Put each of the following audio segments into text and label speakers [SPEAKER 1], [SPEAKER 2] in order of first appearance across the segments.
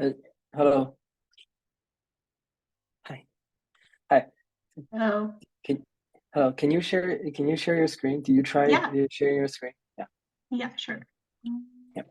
[SPEAKER 1] Uh, hello. Hi. Hi.
[SPEAKER 2] Oh,
[SPEAKER 1] Can hello. Can you share your screen? Do you try
[SPEAKER 2] yeah,
[SPEAKER 1] sharing your screen? Yeah.
[SPEAKER 2] yeah, sure.
[SPEAKER 1] Yeah.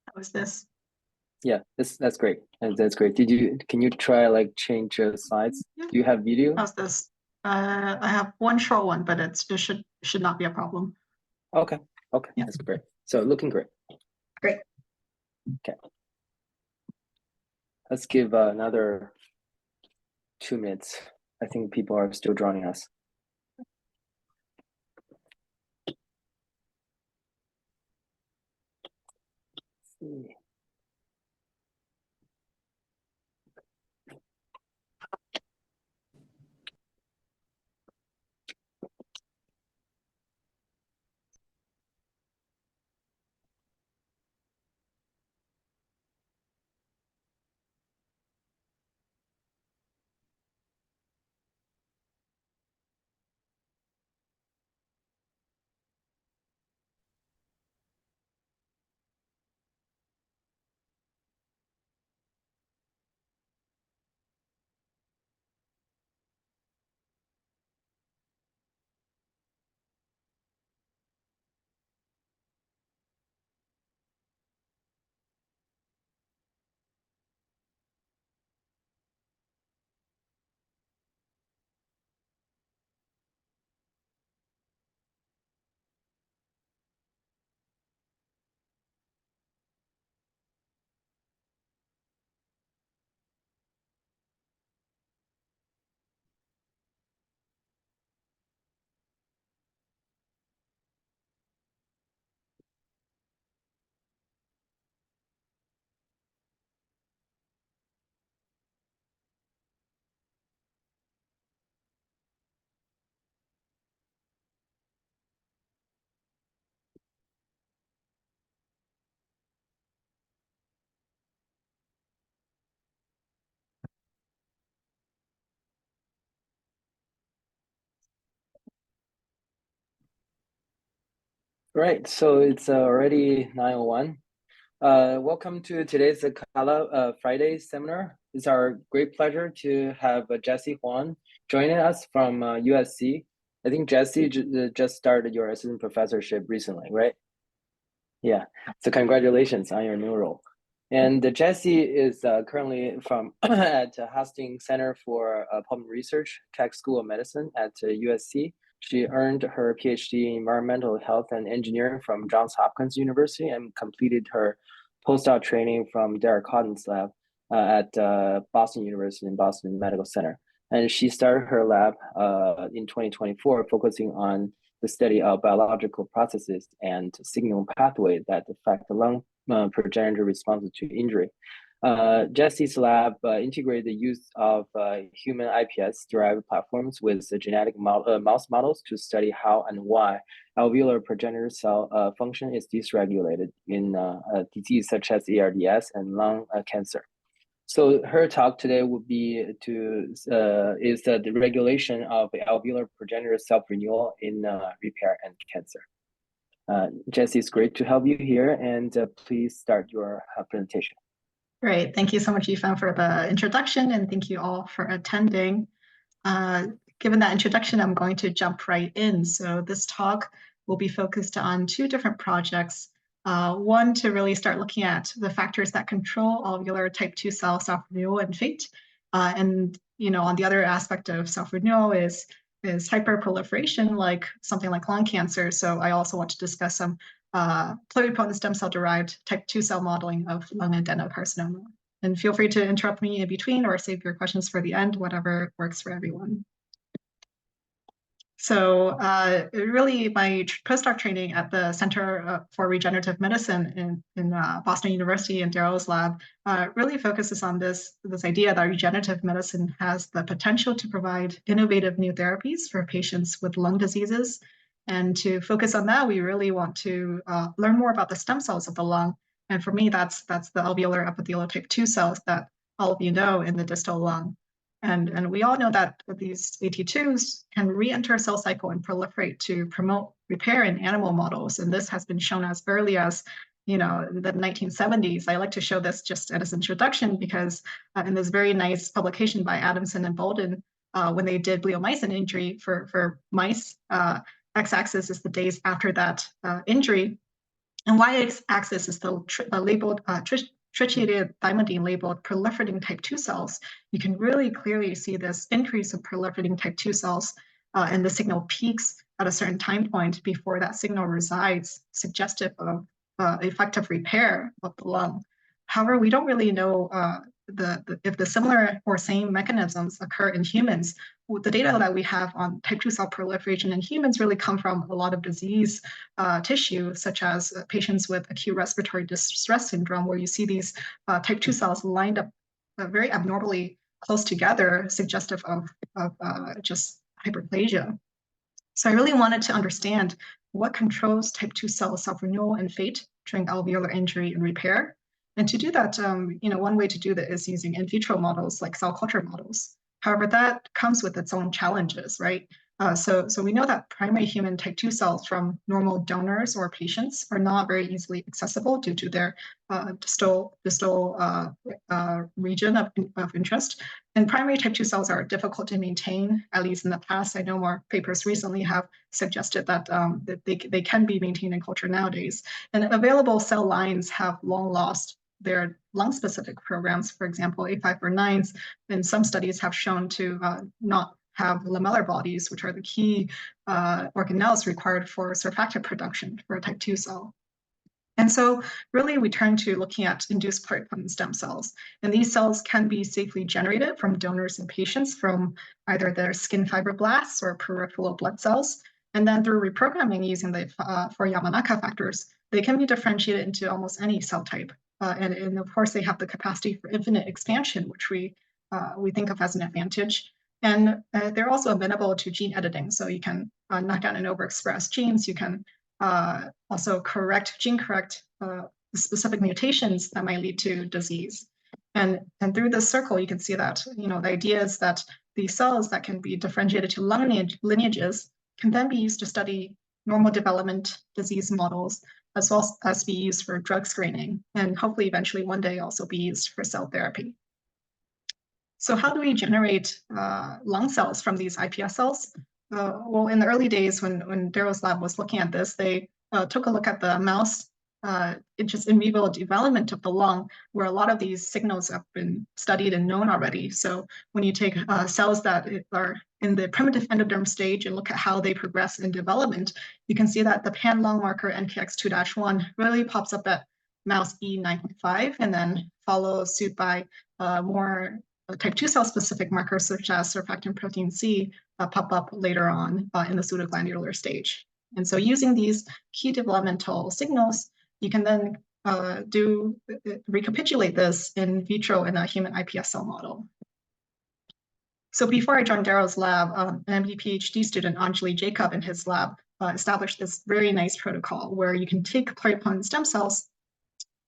[SPEAKER 2] How was this?
[SPEAKER 1] Yeah. That's great. That's great. Can you try like change slides?
[SPEAKER 2] Yeah.
[SPEAKER 1] Do you have video?
[SPEAKER 2] How's this? I have one short one, but it should not be a problem.
[SPEAKER 1] Okay. Okay.
[SPEAKER 2] Yeah,
[SPEAKER 1] That's great. So looking great.
[SPEAKER 2] great.
[SPEAKER 1] Okay. Let's give another 2 minutes. I think people are still joining us. Let's see. Right. So it's already 9:01. Welcome to today's CALA Friday seminar. It's our great pleasure to have Jessie Huang joining us from USC. I think Jessie just started your assistant professorship recently, right? Yeah. So congratulations on your new role. And Jessie is currently from at Hastings Center for Pulmonary Research, Keck School of Medicine at USC. She earned her PhD in environmental health and engineering from Johns Hopkins University and completed her postdoc training from Darrell Kotton's lab at Boston University in Boston Medical Center. And she started her lab in 2024, focusing on the study of biological processes and signal pathways that affect the lung progenitor responses to injury. Jessie's lab integrated the use of human iPS-derived platforms with genetic mouse models to study how and why alveolar progenitor cell function is dysregulated in a disease such as ARDS and lung cancer. So her talk today would be is the regulation of alveolar progenitor self-renewal in repair and cancer. Jesse, it's great to have you here, and please start your presentation.
[SPEAKER 2] Great. Thank you so much, Yifan, for the introduction, and thank you all for attending. Uh, Given that introduction, I'm going to jump right in. So this talk will be focused on two different projects. One to really start looking at the factors that control alveolar type 2 cell self-renewal and fate. And on the other aspect of self-renewal is is hyperproliferation, like something like lung cancer. So I also want to discuss some pluripotent stem cell-derived type 2 cell modeling of lung adenocarcinoma. And feel free to interrupt me in between or save your questions for the end, whatever works for everyone. So really, my postdoc training at the Center for Regenerative Medicine in Boston University in Darrell's lab really focuses on this idea that regenerative medicine has the potential to provide innovative new therapies for patients with lung diseases. And to focus on that, we really want to learn more about the stem cells of the lung. And for me, that's the alveolar epithelial type 2 cells that all of you know in the distal lung. And we all know that these AT2s can re-enter cell cycle and proliferate to promote repair in animal models. And this has been shown as early as, the 1970s. I like to show this just as an introduction because in this very nice publication by Adamson and Bolden, when they did bleomycin injury for mice, x-axis is the days after that injury, and y-axis is the labeled tritiated thymidine labeled proliferating type 2 cells. You can really clearly see this increase of proliferating type 2 cells, and the signal peaks at a certain time point before that signal resides, suggestive of effective repair of the lung. However, we don't really know if the similar or same mechanisms occur in humans. The data that we have on type 2 cell proliferation in humans really come from a lot of disease tissue, such as patients with acute respiratory distress syndrome, where you see these type 2 cells lined up very abnormally close together, suggestive of just hyperplasia. So I really wanted to understand what controls type 2 cell self-renewal and fate during alveolar injury and repair. And to do that, one way to do that is using in vitro models like cell culture models. However, that comes with its own challenges, right? So we know that primary human type 2 cells from normal donors or patients are not very easily accessible due to their distal region of interest. And primary type 2 cells are difficult to maintain, at least in the past. I know more papers recently have suggested that, that they can be maintained in culture nowadays. And available cell lines have long lost their lung-specific programs. For example, A549s in some studies have shown to not have lamellar bodies, which are the key organelles required for surfactant production for a type 2 cell. And so really we turn to looking at induced pluripotent stem cells. And these cells can be safely generated from donors and patients from either their skin fibroblasts or peripheral blood cells. And then through reprogramming using the four Yamanaka factors, they can be differentiated into almost any cell type. And of course, they have the capacity for infinite expansion, which we think of as an advantage. And they're also amenable to gene editing. So you can knock down and overexpress genes. You can also gene correct specific mutations that might lead to disease. And through this circle, you can see that, the idea is that these cells that can be differentiated to lung lineages can then be used to study normal development disease models, as well as be used for drug screening, and hopefully eventually one day also be used for cell therapy. So how do we generate lung cells from these iPS cells? Well, in the early days when Darrell's lab was looking at this, they took a look at the mouse just in vivo development of the lung, where a lot of these signals have been studied and known already. So when you take cells that are in the primitive endoderm stage and look at how they progress in development, you can see that the pan lung marker NKX2-1 really pops up at mouse E9.5 and then follows suit by more type 2 cell specific markers such as surfactant protein C pop up later on in the pseudoglandular stage. And so using these key developmental signals, you can then recapitulate this in vitro in a human iPS cell model. So before I joined Darrell's lab, an MD PhD student, Anjali Jacob, in his lab established this very nice protocol where you can take pluripotent stem cells,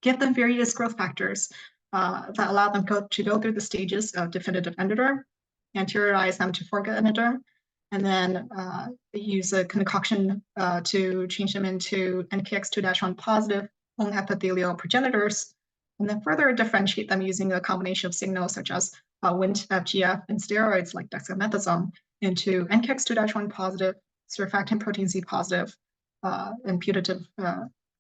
[SPEAKER 2] give them various growth factors that allow them to go through the stages of definitive endoderm, anteriorize them to foregut endoderm, and then use a concoction to change them into NKX2-1 positive lung epithelial progenitors, and then further differentiate them using a combination of signals such as Wnt, FGF, and steroids like dexamethasone into NKX2-1 positive, surfactant protein C positive, and putative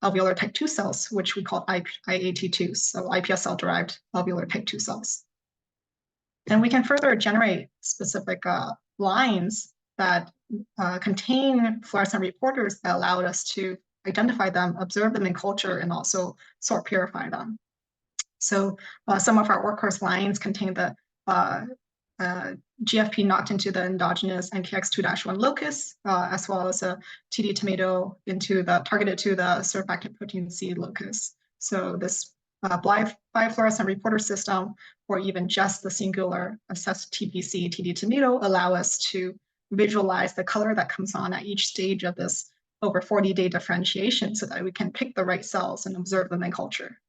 [SPEAKER 2] alveolar type 2 cells, which we call IAT2s, so iPS cell-derived alveolar type 2 cells. And we can further generate specific lines that contain fluorescent reporters that allowed us to identify them, observe them in culture, and also sort purify them. So some of our workhorse lines contain the GFP knocked into the endogenous NKX2-1 locus, as well as a TD tomato targeted to the surfactant protein C locus. So this bifluorescent reporter system, or even just the singular assessed TPC TD tomato, allow us to visualize the color that comes on at each stage of this over 40-day differentiation so that we can pick the right cells and observe them in culture.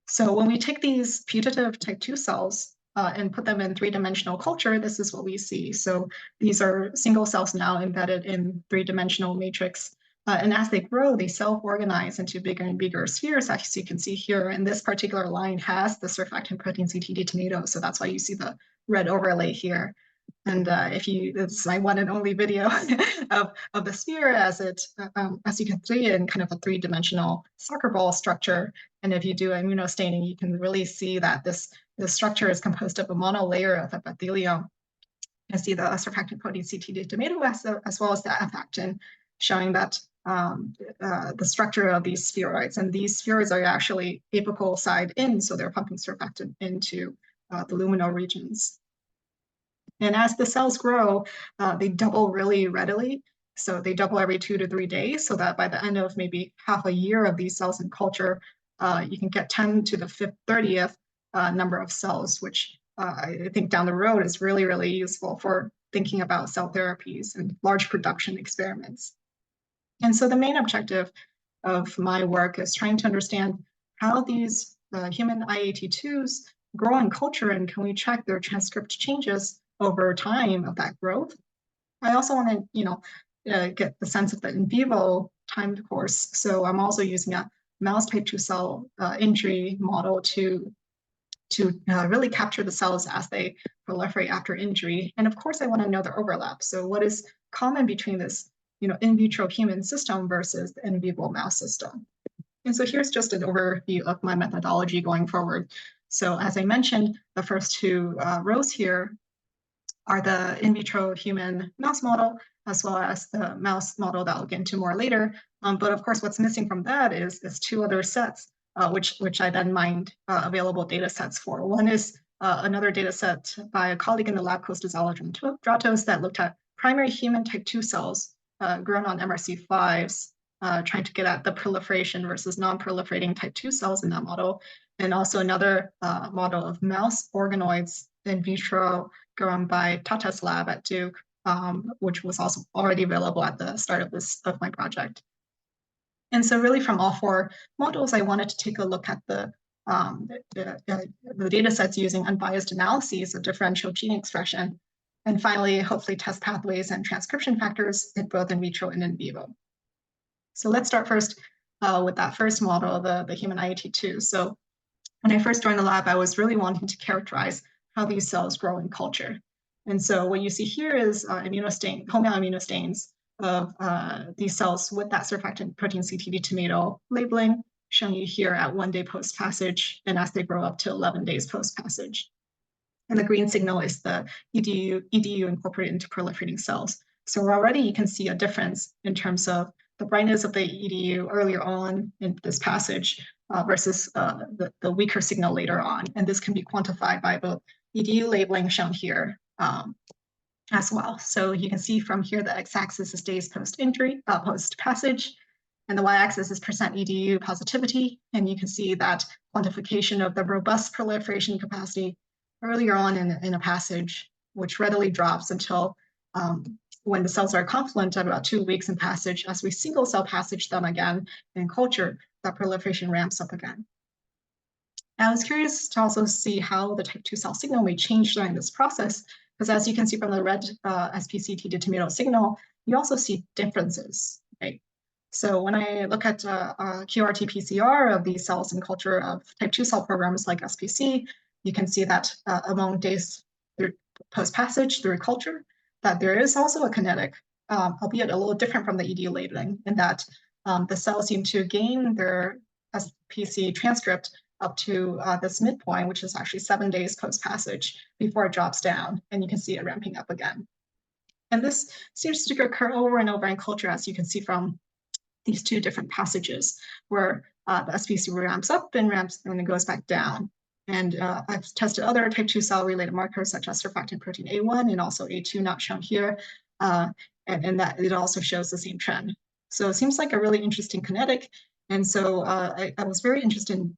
[SPEAKER 2] So when we take these putative type 2 cells and put them in three-dimensional culture, this is what we see. So these are single cells now embedded in three-dimensional matrix. And as they grow, they self-organize into bigger and bigger spheres, as you can see here. And this particular line has the surfactant protein CTD tomato. So that's why you see the red overlay here. And this is my one and only video of the sphere as you can see in kind of a three-dimensional soccer ball structure. And if you do immunostaining, you can really see that this structure is composed of a monolayer of epithelium. You can see the surfactant protein CTD tomato as well as the F actin, showing that the structure of these spheroids. And these spheroids are actually apical side in, so they're pumping surfactant into the luminal regions. And as the cells grow, they double really readily. So they double every 2 to 3 days, so that by the end of maybe half a year of these cells in culture, you can get 10 to the 30th number of cells, which I think down the road is really, really useful for thinking about cell therapies and large production experiments. And so the main objective of my work is trying to understand how these human IAT2s grow in culture, and can we track their transcript changes over time of that growth. I also want to, get the sense of the in vivo time course. So I'm also using a mouse type 2 cell injury model to really capture the cells as they proliferate after injury. And of course, I want to know the overlap. So what is common between this, in vitro human system versus the in vivo mouse system? And so here's just an overview of my methodology going forward. So as I mentioned, the first two rows here are the in vitro human mouse model, as well as the mouse model that I'll get into more later. But of course, what's missing from that is two other sets, which I then mined available data sets for. One is another data set by a colleague in the lab called Dratos that looked at primary human type 2 cells grown on MRC5s, trying to get at the proliferation versus non-proliferating type 2 cells in that model. And also another model of mouse organoids in vitro grown by Tata's lab at Duke, which was also already available at the start of my project. And so really from all four models, I wanted to take a look at the data sets using unbiased analyses of differential gene expression. And finally, hopefully test pathways and transcription factors in both in vitro and in vivo. So let's start first with that first model, the human IAT2. So when I first joined the lab, I was really wanting to characterize how these cells grow in culture. And so what you see here is immunostain, homeoimmunostains of these cells with that surfactant protein CTD tomato labeling, shown you here at 1 day post-passage, and as they grow up to 11 days post-passage. And the green signal is the EDU incorporated into proliferating cells. So already you can see a difference in terms of the brightness of the EDU earlier on in this passage versus the weaker signal later on. And this can be quantified by both EDU labeling shown here as well. So you can see from here the x-axis is days post-injury, post-passage, and the y-axis is percent EDU positivity. And you can see that quantification of the robust proliferation capacity earlier on in a passage, which readily drops until when the cells are confluent at about 2 weeks in passage. As we single cell passage them again in culture, that proliferation ramps up again. I was curious to also see how the type 2 cell signal may change during this process, because as you can see from the red SPCT tomato signal, you also see differences, right? So when I look at QRT-PCR of these cells in culture of type 2 cell programs like SPC, you can see that among days post-passage through culture, that there is also a kinetic, albeit a little different from the EDU labeling, in that the cells seem to gain their SPC transcript up to this midpoint, which is actually 7 days post-passage before it drops down, and you can see it ramping up again. And this seems to occur over and over in culture, as you can see from these two different passages, where the SPC ramps up and then goes back down. And I've tested other type 2 cell-related markers, such as surfactant protein A1 and also A2, not shown here, and that it also shows the same trend. So it seems like a really interesting kinetic. And so I was very interested in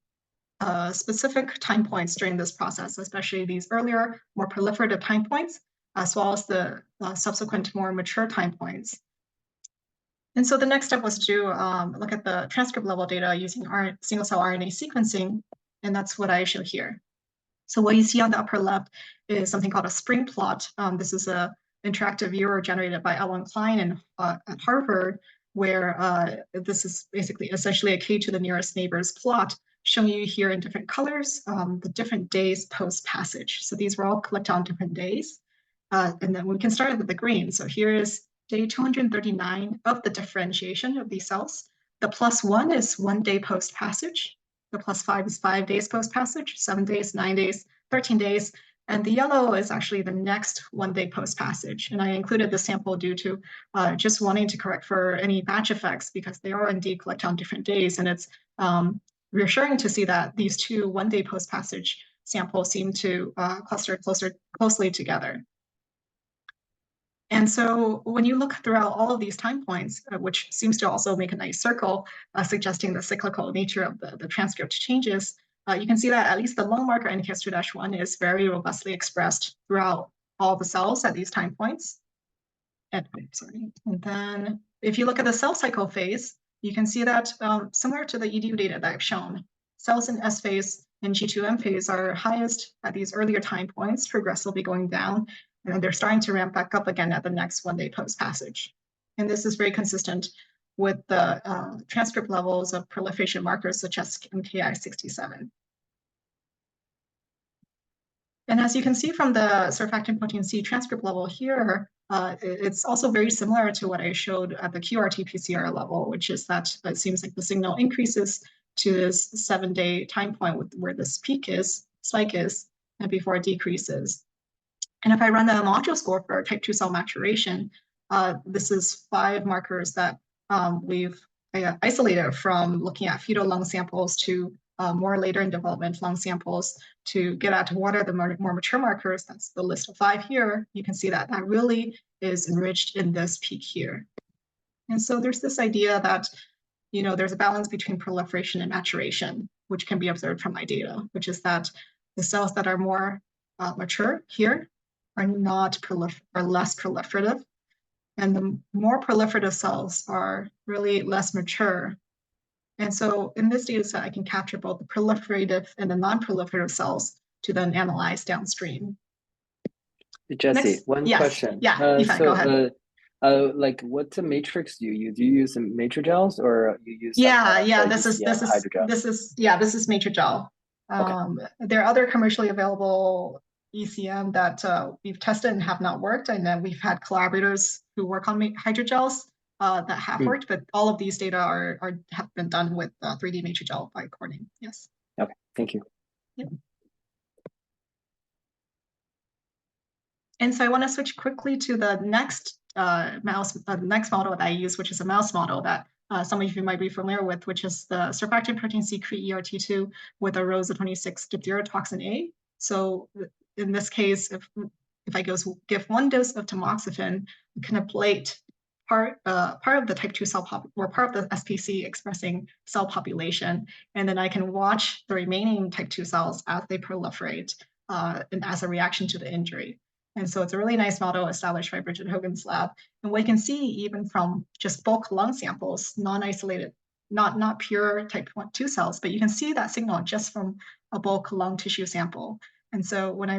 [SPEAKER 2] specific time points during this process, especially these earlier, more proliferative time points, as well as the subsequent more mature time points. And so the next step was to look at the transcript level data using single-cell RNA sequencing, and that's what I show here. So what you see on the upper left is something called a spring plot. This is an interactive viewer generated by Ellen Klein at Harvard, where this is basically essentially a k to the nearest neighbors plot, showing you here in different colors the different days post-passage. So these were all collected on different days. And then we can start with the green. So here is day 239 of the differentiation of these cells. The +1 is 1 day post-passage. The +5 is 5 days post-passage, 7 days, 9 days, 13 days. And the yellow is actually the next 1 day post-passage. And I included the sample due to just wanting to correct for any batch effects, because they are indeed collected on different days. And it's reassuring to see that these two 1 day post-passage samples seem to cluster closely together. And so when you look throughout all of these time points, which seems to also make a nice circle, suggesting the cyclical nature of the transcript changes, you can see that at least the lung marker NKS2-1 is very robustly expressed throughout all the cells at these time points. And then if you look at the cell cycle phase, you can see that similar to the EDU data that I've shown, cells in S phase and G2M phase are highest at these earlier time points, progressively going down, and then they're starting to ramp back up again at the next 1 day post-passage. And this is very consistent with the transcript levels of proliferation markers such as MKI67. And as you can see from the surfactant protein C transcript level here, it's also very similar to what I showed at the QRT-PCR level, which is that it seems like the signal increases to this 7 day time point where this spike is, and before it decreases. And if I run the module score for type 2 cell maturation, this is 5 markers that we've isolated from looking at fetal lung samples to more later in development lung samples to get at what are the more mature markers. That's the list of 5 here. You can see that that really is enriched in this peak here. And so there's this idea that, you know, there's a balance between proliferation and maturation, which can be observed from my data, which is that the cells that are more mature here are less proliferative, and the more proliferative cells are really less mature. And so in this data set, I can capture both the proliferative and the non-proliferative cells to then analyze downstream.
[SPEAKER 1] Jessie, one question.
[SPEAKER 2] Yeah, go ahead.
[SPEAKER 1] Like, what's the matrix do you use? Do you use some matrigels or you use?
[SPEAKER 2] This is matrigel. Okay. There are other commercially available ECM that we've tested and have not worked, and then we've had collaborators who work on hydrogels that have worked, but all of these data have been done with 3D matrigel by Corning. Yes.
[SPEAKER 1] Okay, thank you.
[SPEAKER 2] Yep. And so I want to switch quickly to the next next model that I use, which is a mouse model that some of you might be familiar with, which is the surfactant protein C ERT2 with a ROSA26 diphtherotoxin A. So in this case, if I give 1 dose of tamoxifen, we can ablate part of the type 2 cell or part of the SPC expressing cell population, and then I can watch the remaining type 2 cells as they proliferate and as a reaction to the injury. And so it's a really nice model established by Bridget Hogan's lab. And what you can see even from just bulk lung samples, non-isolated, not pure type 2 cells, but you can see that signal just from a bulk lung tissue sample. And so when I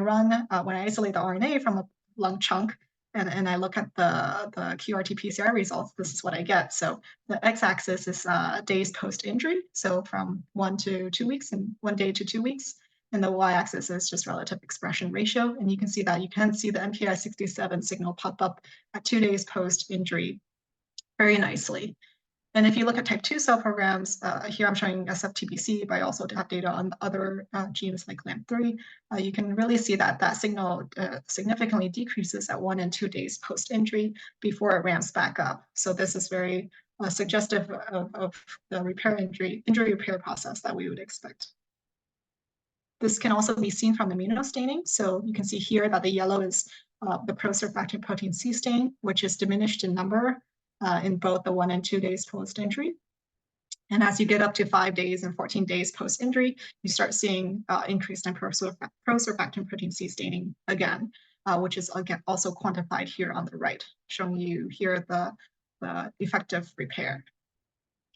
[SPEAKER 2] isolate the RNA from a lung chunk and I look at the QRT-PCR results, this is what I get. So the x-axis is days post-injury, so from 1 to 2 weeks and 1 day to 2 weeks. And the y-axis is just relative expression ratio. And you can see the MKI67 signal pop up at 2 days post-injury very nicely. And if you look at type 2 cell programs, here I'm showing SFTBC, but I also have data on other genes like LAMP3. You can really see that that signal significantly decreases at 1 and 2 days post-injury before it ramps back up. So this is very suggestive of the injury repair process that we would expect. This can also be seen from immunostaining. So you can see here that the yellow is the pro-surfactant protein C stain, which is diminished in number in both the 1 and 2 days post-injury. And as you get up to 5 days and 14 days post-injury, you start seeing increased in pro-surfactant protein C staining again, which is again also quantified here on the right, showing you here the effective repair.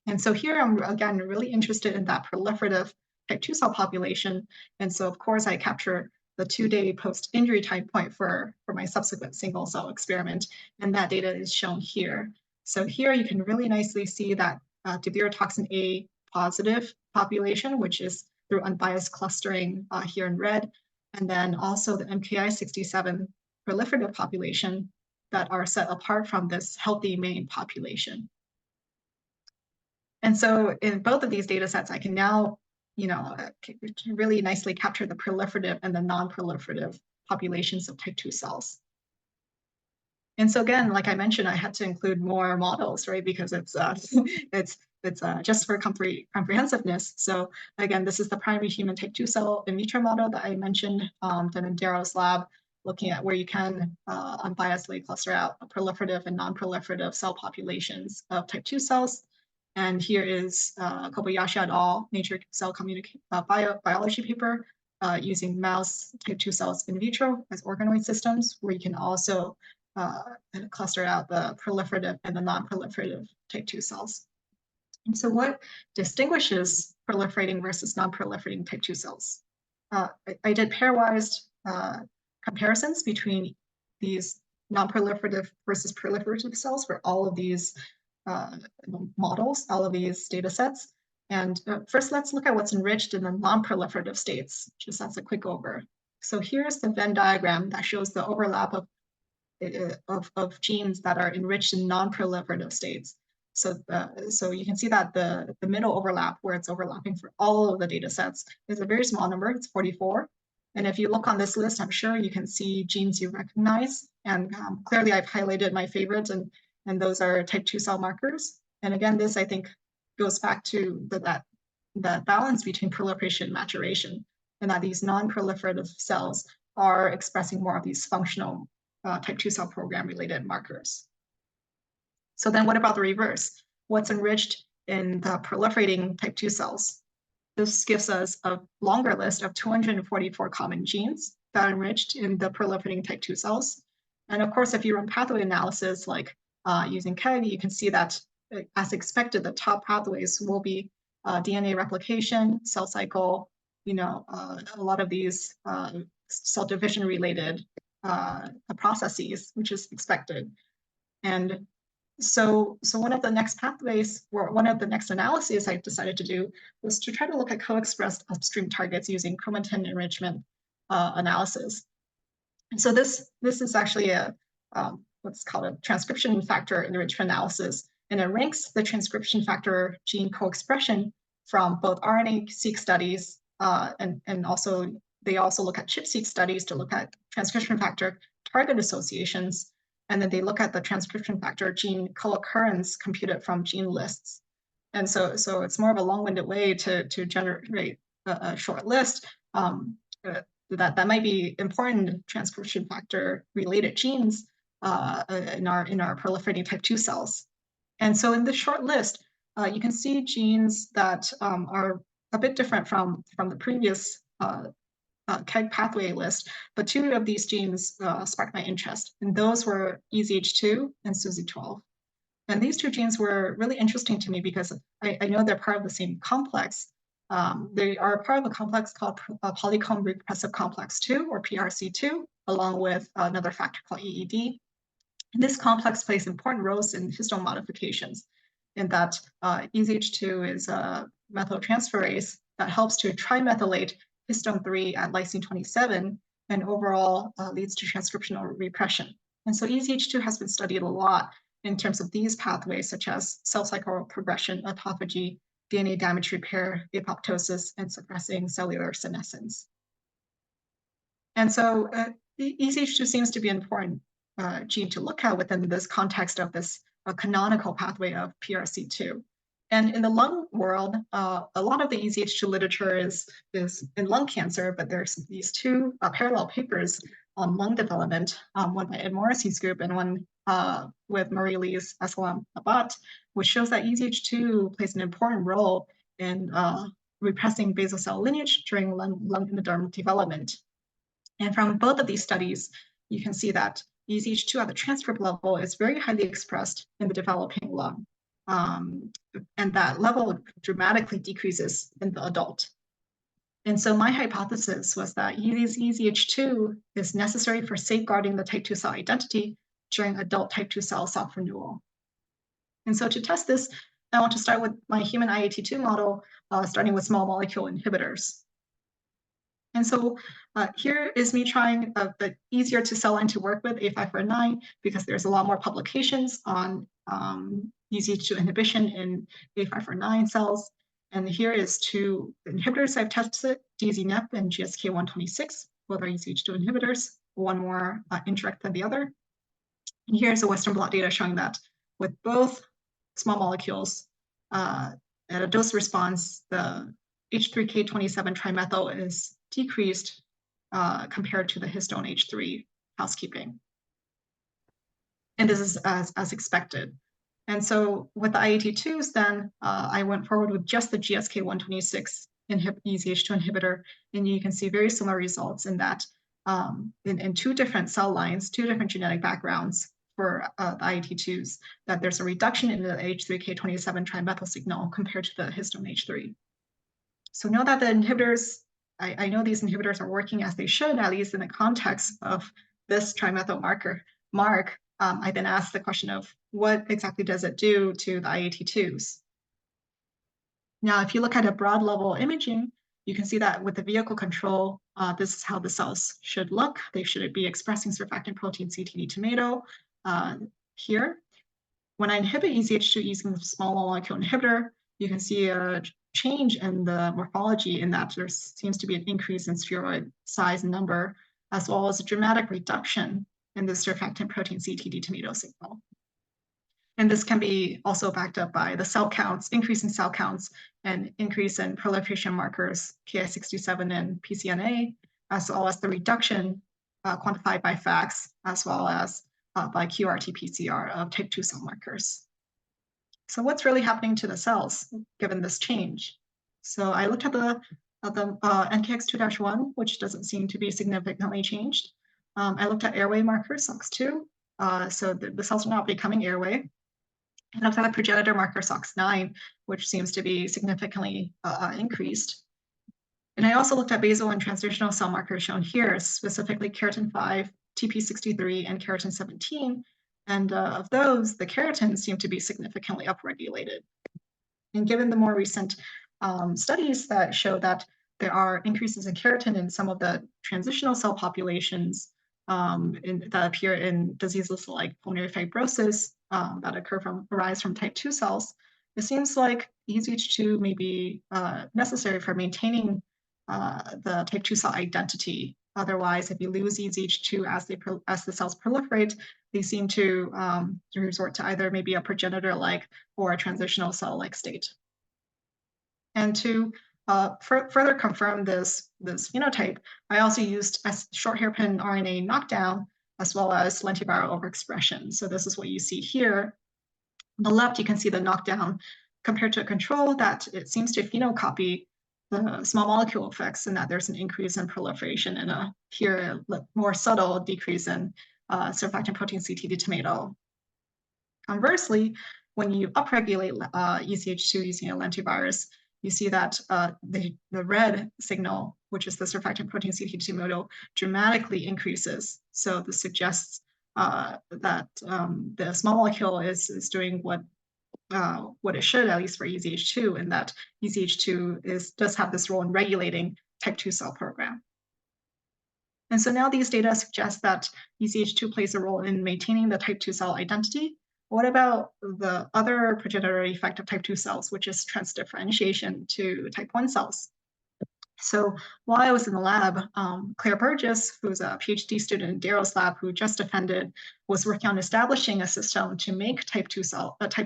[SPEAKER 2] And so here I'm again really interested in that proliferative type 2 cell population. And so of course I capture the 2-day post-injury time point for my subsequent single cell experiment. And that data is shown here. So here you can really nicely see that divirotoxin A positive population, which is through unbiased clustering here in red, and then also the MKI67 proliferative population that are set apart from this healthy main population. And so in both of these data sets, I can now really nicely capture the proliferative and the non-proliferative populations of type 2 cells. And so again, like I mentioned, I had to include more models, right? Because it's just for comprehensiveness. So again, this is the primary human type 2 cell in vitro model that I mentioned, done in Darrell's lab, looking at where you can unbiasedly cluster out proliferative and non-proliferative cell populations of type 2 cells. And here is Kobayashi et al. Nature Cell Biology paper using mouse type 2 cells in vitro as organoid systems, where you can also cluster out the proliferative and the non-proliferative type 2 cells. And so what distinguishes proliferating versus non-proliferating type 2 cells? I did pairwise comparisons between these non-proliferative versus proliferative cells for all of these models, all of these data sets. And first, let's look at what's enriched in the non-proliferative states, just as a quick over. So here's the Venn diagram that shows the overlap of genes that are enriched in non-proliferative states. So you can see that the middle overlap, where it's overlapping for all of the data sets, is a very small number, it's 44. And if you look on this list, I'm sure you can see genes you recognize. And clearly I've highlighted my favorites, and those are type 2 cell markers. And again, this I think goes back to that balance between proliferation and maturation, and that these non-proliferative cells are expressing more of these functional type 2 cell program related markers. So then what about the reverse? What's enriched in the proliferating type 2 cells? This gives us a longer list of 244 common genes that are enriched in the proliferating type 2 cells. And of course, if you run pathway analysis like using Keck, you can see that as expected, the top pathways will be DNA replication, cell cycle, a lot of these cell division related processes, which is expected. And so one of the next pathways, or one of the next analyses I decided to do was to try to look at co-expressed upstream targets using chromatin enrichment analysis. And so this is actually a what's called a transcription factor enrichment analysis, and it ranks the transcription factor gene co-expression from both RNA-seq studies and also they also look at ChIP-seq studies to look at transcription factor target associations, and then they look at the transcription factor gene co-occurrence computed from gene lists. And so it's more of a long-winded way to generate a short list that might be important transcription factor related genes in our proliferating type 2 cells. And so in this short list, you can see genes that are a bit different from the previous Keck pathway list, but 2 of these genes sparked my interest, and those were EZH2 and SUSY12. And these 2 genes were really interesting to me because I know they're part of the same complex. They are part of a complex called polycomb repressive complex 2, or PRC2, along with another factor called EED. And this complex plays important roles in histone modifications, in that EZH2 is a methyltransferase that helps to trimethylate histone 3 at lysine 27, and overall leads to transcriptional repression. And so EZH2 has been studied a lot in terms of these pathways, such as cell cycle progression, autophagy, DNA damage repair, apoptosis, and suppressing cellular senescence. And so EZH2 seems to be an important gene to look at within this context of this canonical pathway of PRC2. And in the lung world, a lot of the EZH2 literature is in lung cancer, but there's these two parallel papers on lung development, one by Ed Morrissey's group and one with Marie-Lise Aslam-Abat, which shows that EZH2 plays an important role in repressing basal cell lineage during lung endoderm development. And from both of these studies, you can see that EZH2 at the transcript level is very highly expressed in the developing lung. And that level dramatically decreases in the adult. And so my hypothesis was that EZH2 is necessary for safeguarding the type 2 cell identity during adult type 2 cell self-renewal. And so to test this, I want to start with my human IAT2 model, starting with small molecule inhibitors. And so here is me trying the easier to cell line to work with, A549, because there's a lot more publications on EZH2 inhibition in A549 cells. And here is two inhibitors I've tested, DZNEP and GSK126, both are EZH2 inhibitors, one more indirect than the other. And here's a Western blot data showing that with both small molecules, at a dose response, the H3K27 trimethyl is decreased compared to the histone H3 housekeeping. And this is as expected. And so with the IAT2s, then I went forward with just the GSK126 EZH2 inhibitor, and you can see very similar results in that in two different cell lines, two different genetic backgrounds for the IAT2s, that there's a reduction in the H3K27 trimethyl signal compared to the histone H3. So know that the inhibitors, I know these inhibitors are working as they should, at least in the context of this trimethyl mark. I then asked the question of what exactly does it do to the IAT2s? Now, if you look at a broad level imaging, you can see that with the vehicle control, this is how the cells should look. They should be expressing surfactant protein CTD tomato here. When I inhibit EZH2 using the small molecule inhibitor, you can see a change in the morphology in that there seems to be an increase in spheroid size and number, as well as a dramatic reduction in the surfactant protein CTD tomato signal. And this can be also backed up by the cell counts, increase in cell counts, and increase in proliferation markers, Ki67 and PCNA, as well as the reduction quantified by FACS, as well as by QRT-PCR of type 2 cell markers. So what's really happening to the cells given this change? So I looked at the NKX2-1, which doesn't seem to be significantly changed. I looked at airway markers, SOX2, so the cells are not becoming airway. I looked at the progenitor marker, SOX9, which seems to be significantly increased. And I also looked at basal and transitional cell markers shown here, specifically keratin 5, TP63, and keratin 17. And of those, the keratin seem to be significantly upregulated. And given the more recent studies that show that there are increases in keratin in some of the transitional cell populations that appear in diseases like pulmonary fibrosis that arise from type 2 cells, it seems like EZH2 may be necessary for maintaining the type 2 cell identity. Otherwise, if you lose EZH2 as the cells proliferate, they seem to resort to either maybe a progenitor-like or a transitional cell-like state. And to further confirm this phenotype, I also used a short hairpin RNA knockdown as well as lentiviral overexpression. So this is what you see here. On the left, you can see the knockdown compared to a control that it seems to phenocopy the small molecule effects, and that there's an increase in proliferation and here a more subtle decrease in surfactant protein CTD tomato. Conversely, when you upregulate EZH2 using a lentivirus, you see that the red signal, which is the surfactant protein CTD tomato, dramatically increases. So this suggests that the small molecule is doing what it should, at least for EZH2, and that EZH2 does have this role in regulating type 2 cell program. And so now these data suggest that EZH2 plays a role in maintaining the type 2 cell identity what about the other progenitor effect of type 2 cells, which is transdifferentiation to type 1 cells? So while I was in the lab, Claire Burgess, who's a PhD student in Darrell's lab who just defended, was working on establishing a system to make type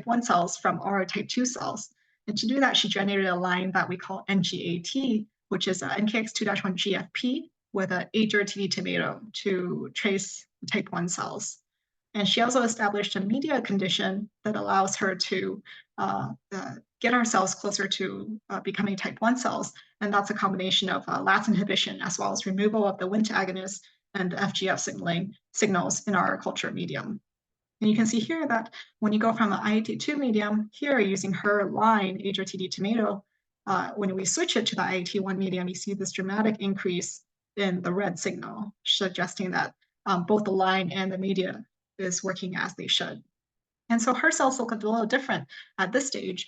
[SPEAKER 2] 1 cells from our type 2 cells. And to do that, she generated a line that we call NGAT, which is a NKX2-1 GFP with an HRTD tomato to trace type 1 cells. And she also established a media condition that allows her to get our cells closer to becoming type 1 cells. And that's a combination of LATS inhibition as well as removal of the Wnt agonist and FGF signals in our culture medium. And you can see here that when you go from an IAT2 medium, here using her line, HRTD tomato, when we switch it to the IAT1 medium, you see this dramatic increase in the red signal, suggesting that both the line and the media is working as they should. And so her cells look a little different at this stage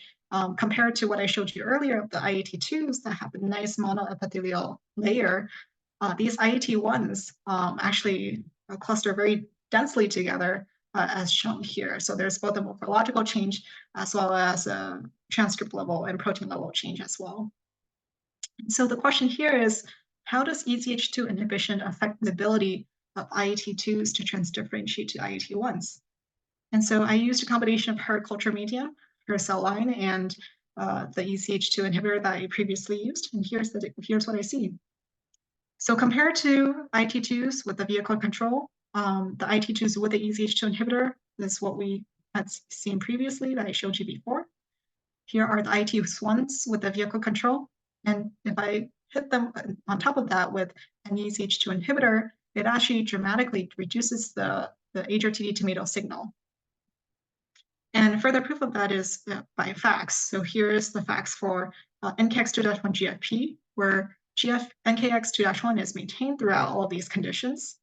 [SPEAKER 2] compared to what I showed you earlier of the IAT2s that have a nice monoepithelial layer. These IAT1s actually cluster very densely together as shown here. So there's both a morphological change as well as a transcript level and protein level change as well. So the question here is, how does EZH2 inhibition affect the ability of IAT2s to transdifferentiate to IAT1s? And so I used a combination of her culture media, her cell line, and the EZH2 inhibitor that I previously used. And here's what I see. So compared to IAT2s with the vehicle control, the IAT2s with the EZH2 inhibitor is what we had seen previously that I showed you before. Here are the IAT1s with the vehicle control. And if I hit them on top of that with an EZH2 inhibitor, it actually dramatically reduces the HRTD tomato signal. And further proof of that is by facts. So here is the facts for NKX2-1 GFP, where NKX2-1 is maintained throughout all of these conditions.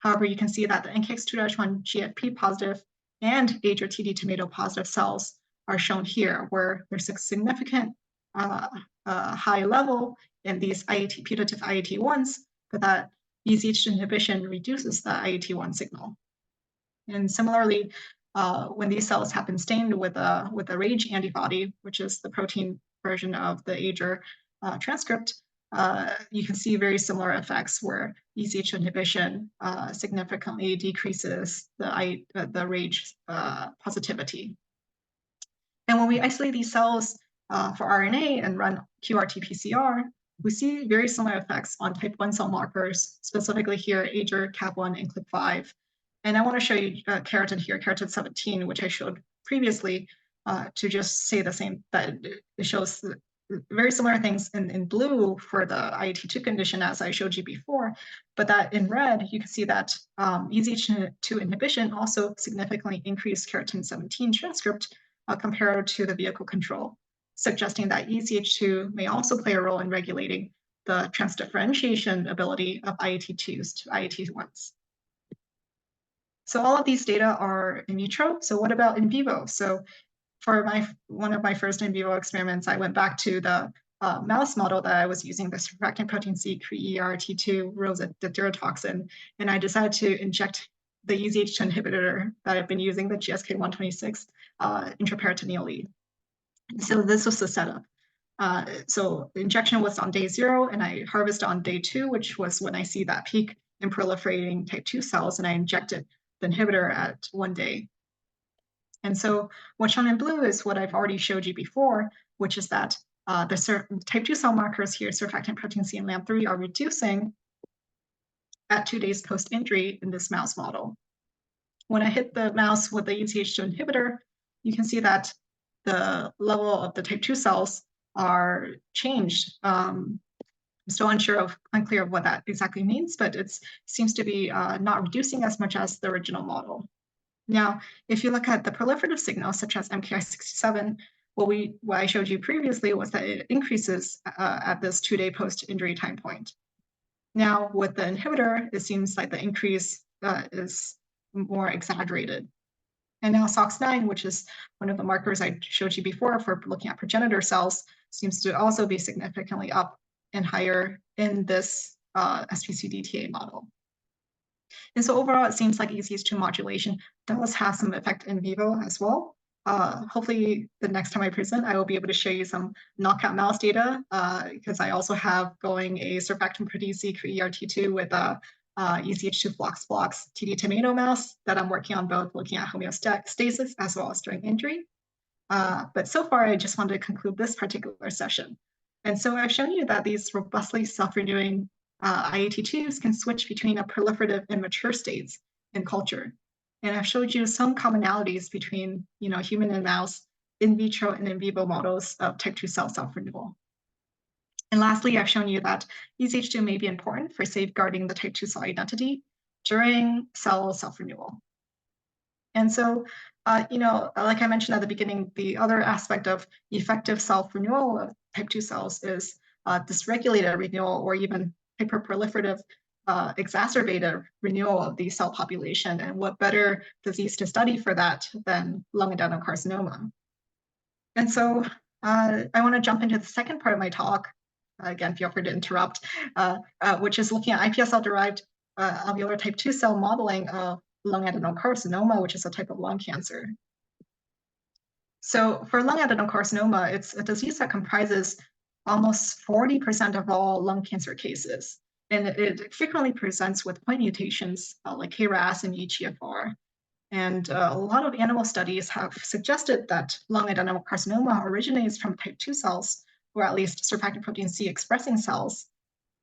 [SPEAKER 2] However, you can see that the NKX2-1 GFP positive and HRTD tomato positive cells are shown here, where there's a significant high level in these putative IAT1s, but that EZH2 inhibition reduces the IAT1 signal. And similarly, when these cells have been stained with a RAGE antibody, which is the protein version of the AGER transcript, you can see very similar effects where EZH2 inhibition significantly decreases the RAGE positivity. And when we isolate these cells for RNA and run qRT-PCR, we see very similar effects on type 1 cell markers, specifically here, AGER, CAP1, and CLIP5. And I want to show you keratin here, keratin 17, which I showed previously, to just say the same, that it shows very similar things in blue for the IAT2 condition as I showed you before, but that in red, you can see that EZH2 inhibition also significantly increased keratin 17 transcript compared to the vehicle control, suggesting that EZH2 may also play a role in regulating the transdifferentiation ability of IAT2s to IAT1s. So all of these data are in vitro. So what about in vivo? So for one of my first in vivo experiments, I went back to the mouse model that I was using, the surfactant protein C, CRE-ERT2 rosaditoxin, and I decided to inject the EZH2 inhibitor that I've been using, the GSK126, intraperitoneally. So this was the setup. So the injection was on day 0, and I harvested on day 2, which was when I see that peak in proliferating type 2 cells, and I injected the inhibitor at 1 day. And so what's shown in blue is what I've already showed you before, which is that the type 2 cell markers here, surfactant protein C and LAMP3, are reducing at 2 days post-injury in this mouse model. When I hit the mouse with the EZH2 inhibitor, you can see that the level of the type 2 cells are changed. I'm still unclear of what that exactly means, but it seems to be not reducing as much as the original model. Now, if you look at the proliferative signals, such as MKI67, what I showed you previously was that it increases at this 2-day post-injury time point. Now, with the inhibitor, it seems like the increase is more exaggerated. And now SOX9, which is one of the markers I showed you before for looking at progenitor cells, seems to also be significantly up and higher in this SPC-DTA model. And so overall, it seems like EZH2 modulation does have some effect in vivo as well. Hopefully, the next time I present, I will be able to show you some knockout mouse data because I also have going a surfactant protein C3 ERT2 with EZH2 flox TD tomato mouse that I'm working on, both looking at homeostasis as well as during injury. But so far, I just wanted to conclude this particular session. And so I've shown you that these robustly self-renewing IAT2s can switch between a proliferative and mature states in culture. And I've showed you some commonalities between human and mouse, in vitro and in vivo models of type 2 cell self-renewal. And lastly, I've shown you that EZH2 may be important for safeguarding the type 2 cell identity during cell self-renewal. And so, like I mentioned at the beginning, the other aspect of effective self-renewal of type 2 cells is dysregulated renewal or even hyperproliferative exacerbated renewal of the cell population. And what better disease to study for that than lung adenocarcinoma? And so I want to jump into the second part of my talk. Again, feel free to interrupt, which is looking at iPSCs-derived alveolar type 2 cell modeling of lung adenocarcinoma, which is a type of lung cancer. So for lung adenocarcinoma, it's a disease that comprises almost 40% of all lung cancer cases. And it frequently presents with point mutations like KRAS and EGFR. And a lot of animal studies have suggested that lung adenocarcinoma originates from type 2 cells, or at least surfactant protein C expressing cells.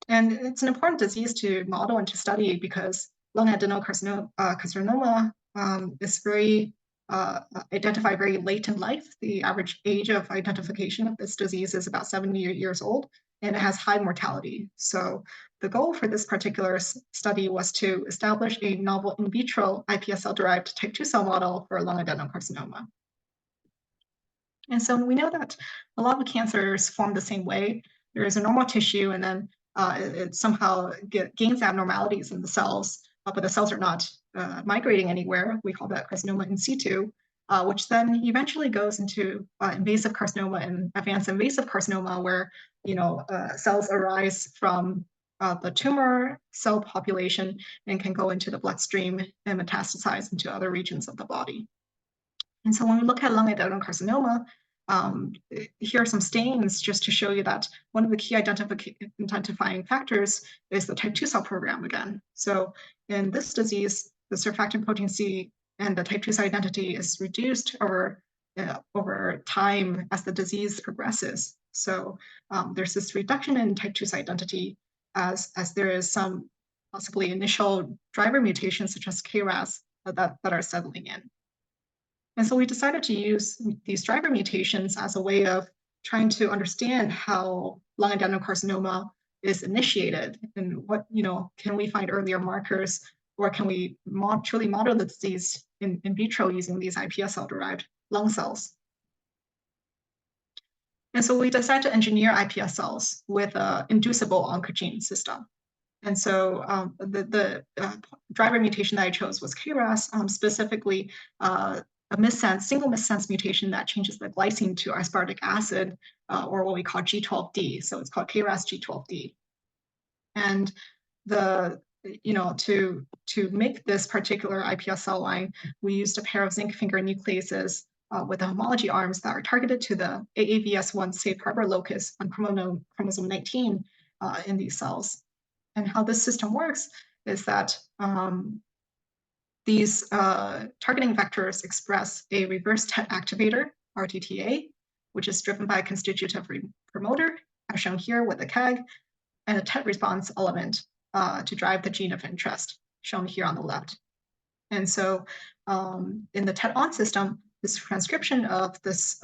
[SPEAKER 2] And it's an important disease to model and to study because lung adenocarcinoma is very identified very late in life. The average age of identification of this disease is about 70 years old, and it has high mortality. So the goal for this particular study was to establish a novel in vitro iPSC-derived type 2 cell model for lung adenocarcinoma. And so we know that a lot of cancers form the same way. There is a normal tissue, and then it somehow gains abnormalities in the cells, but the cells are not migrating anywhere. We call that carcinoma in situ, which then eventually goes into invasive carcinoma and advanced invasive carcinoma, where cells arise from the tumor cell population and can go into the bloodstream and metastasize into other regions of the body. And so when we look at lung adenocarcinoma, here are some stains just to show you that one of the key identifying factors is the type 2 cell program again. So in this disease, the surfactant protein C and the type 2 cell identity is reduced over time as the disease progresses. So there's this reduction in type 2 cell identity as there is some possibly initial driver mutations such as KRAS that are settling in. And so we decided to use these driver mutations as a way of trying to understand how lung adenocarcinoma is initiated and what, can we find earlier markers, or can we truly model the disease in vitro using these iPSC-derived lung cells? And so we decided to engineer iPS cells with an inducible oncogene system. And so the driver mutation that I chose was KRAS, specifically a single missense mutation that changes the glycine to aspartic acid, or what we call G12D. So it's called KRAS G12D. And to make this particular iPS cell line, we used a pair of zinc finger nucleases with the homology arms that are targeted to the AAVS1 safe harbor locus on chromosome 19 in these cells. And how this system works is that these targeting vectors express a reverse TET activator, RTTA, which is driven by a constitutive promoter, as shown here with the KEG, and a TET response element to drive the gene of interest, shown here on the left. And so in the TET-on system, this transcription of this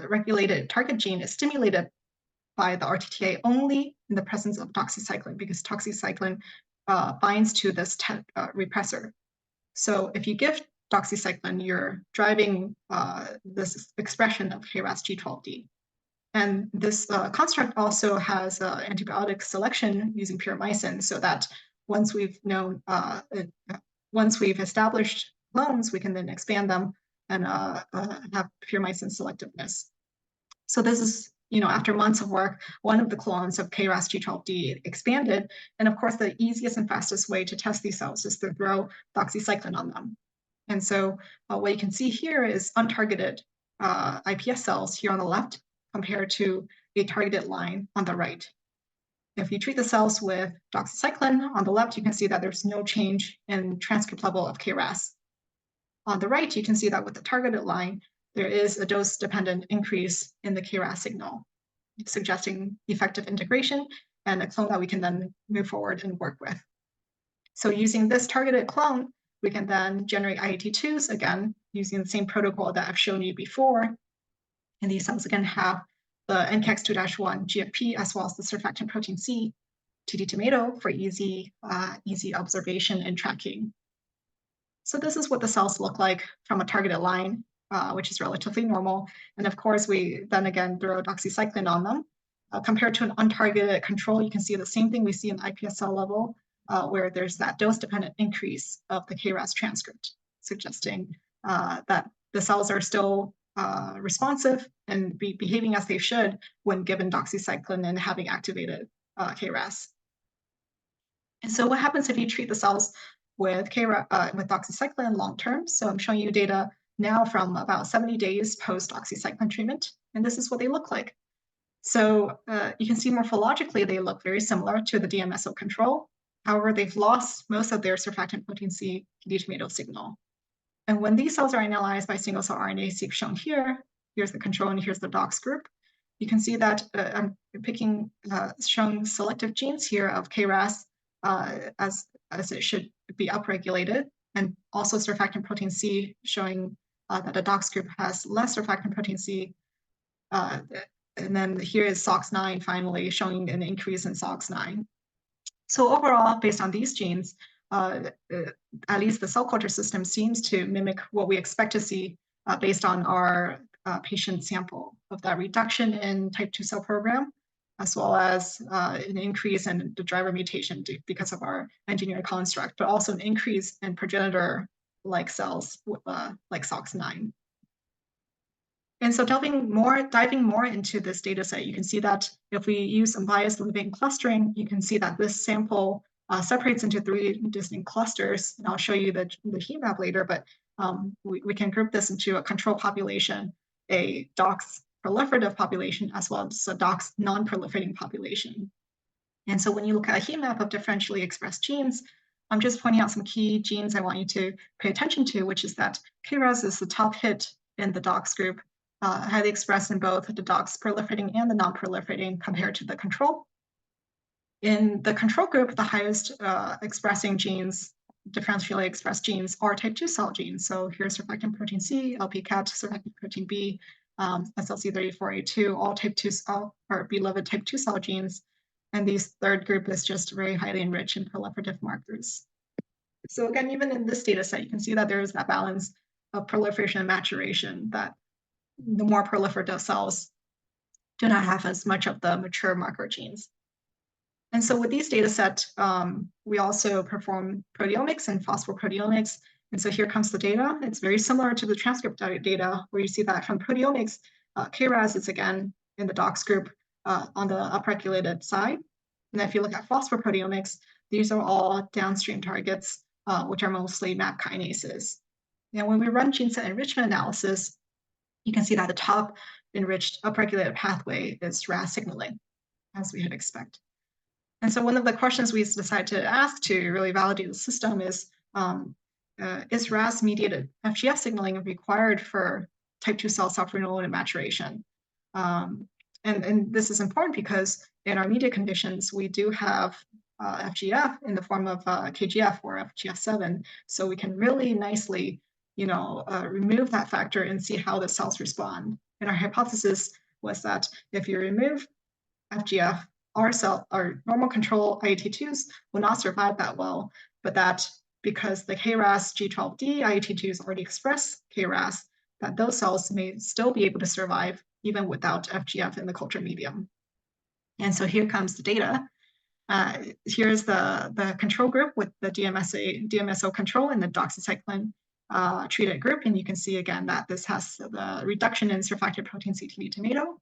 [SPEAKER 2] regulated target gene is stimulated by the RTTA only in the presence of doxycycline, because doxycycline binds to this TET repressor. So if you give doxycycline, you're driving this expression of KRAS G12D. And this construct also has antibiotic selection using puromycin, so that once we've established clones, we can then expand them and have puromycin selectiveness. So this is after months of work, one of the clones of KRAS G12D expanded. And of course, the easiest and fastest way to test these cells is to throw doxycycline on them. And so what you can see here is untargeted iPS cells here on the left compared to a targeted line on the right. If you treat the cells with doxycycline on the left, you can see that there's no change in transcript level of KRAS. On the right, you can see that with the targeted line, there is a dose-dependent increase in the KRAS signal, suggesting effective integration and a clone that we can then move forward and work with. So using this targeted clone, we can then generate IAT2s, again, using the same protocol that I've shown you before. And these cells, again, have the NKEX2-1 GFP, as well as the surfactant protein C, TD tomato, for easy observation and tracking. So this is what the cells look like from a targeted line, which is relatively normal. And of course, we then again throw doxycycline on them. Compared to an untargeted control, you can see the same thing we see in iPS cell level, where there's that dose-dependent increase of the KRAS transcript, suggesting that the cells are still responsive and behaving as they should when given doxycycline and having activated KRAS. And so what happens if you treat the cells with doxycycline long-term? So I'm showing you data now from about 70 days post-doxycycline treatment, and this is what they look like. So you can see morphologically, they look very similar to the DMSO control. However, they've lost most of their surfactant protein C TD tomato signal. And when these cells are analyzed by single-cell RNA-seq shown here, here's the control and here's the dox group, you can see that I'm showing selective genes here of KRAS as it should be upregulated, and also surfactant protein C showing that the dox group has less surfactant protein C. And then here is SOX9 finally showing an increase in SOX9. So overall, based on these genes, at least the cell culture system seems to mimic what we expect to see based on our patient sample of that reduction in type 2 cell program, as well as an increase in the driver mutation because of our engineered construct, but also an increase in progenitor-like cells like SOX9. And so diving more into this data set, you can see that if we use unbiased living clustering, you can see that this sample separates into 3 distinct clusters. And I'll show you the heat map later, but we can group this into a control population, a DOX proliferative population, as well as a DOX non-proliferating population. And so when you look at a heat map of differentially expressed genes, I'm just pointing out some key genes I want you to pay attention to, which is that KRAS is the top hit in the DOX group, highly expressed in both the DOX proliferating and the non-proliferating compared to the control. In the control group, the highest expressing genes, differentially expressed genes, are type 2 cell genes. So here's surfactant protein C, LPCAT, surfactant protein B, SLC34A2, all type 2 cell or beloved type 2 cell genes. And this third group is just very highly enriched in proliferative markers. So again, even in this data set, you can see that there is that balance of proliferation and maturation, that the more proliferative cells do not have as much of the mature marker genes. And so with these data set, we also perform proteomics and phosphoproteomics. And so here comes the data. It's very similar to the transcript data, where you see that from proteomics, KRAS is again in the DOX group on the upregulated side. And if you look at phosphoproteomics, these are all downstream targets, which are mostly MAP kinases. And when we run gene set enrichment analysis, you can see that the top enriched upregulated pathway is RAS signaling, as we had expect. And so one of the questions we decided to ask to really validate the system is RAS-mediated FGF signaling required for type 2 cell self-renewal and maturation? And this is important because in our media conditions, we do have FGF in the form of KGF or FGF7. So we can really nicely remove that factor and see how the cells respond. And our hypothesis was that if you remove FGF, our normal control IAT2s will not survive that well, but that because the KRAS G12D IAT2s already express KRAS, that those cells may still be able to survive even without FGF in the culture medium. And so here comes the data. Here's the control group with the DMSO control and the doxycycline treated group. And you can see again that this has the reduction in surfactant protein C TD tomato.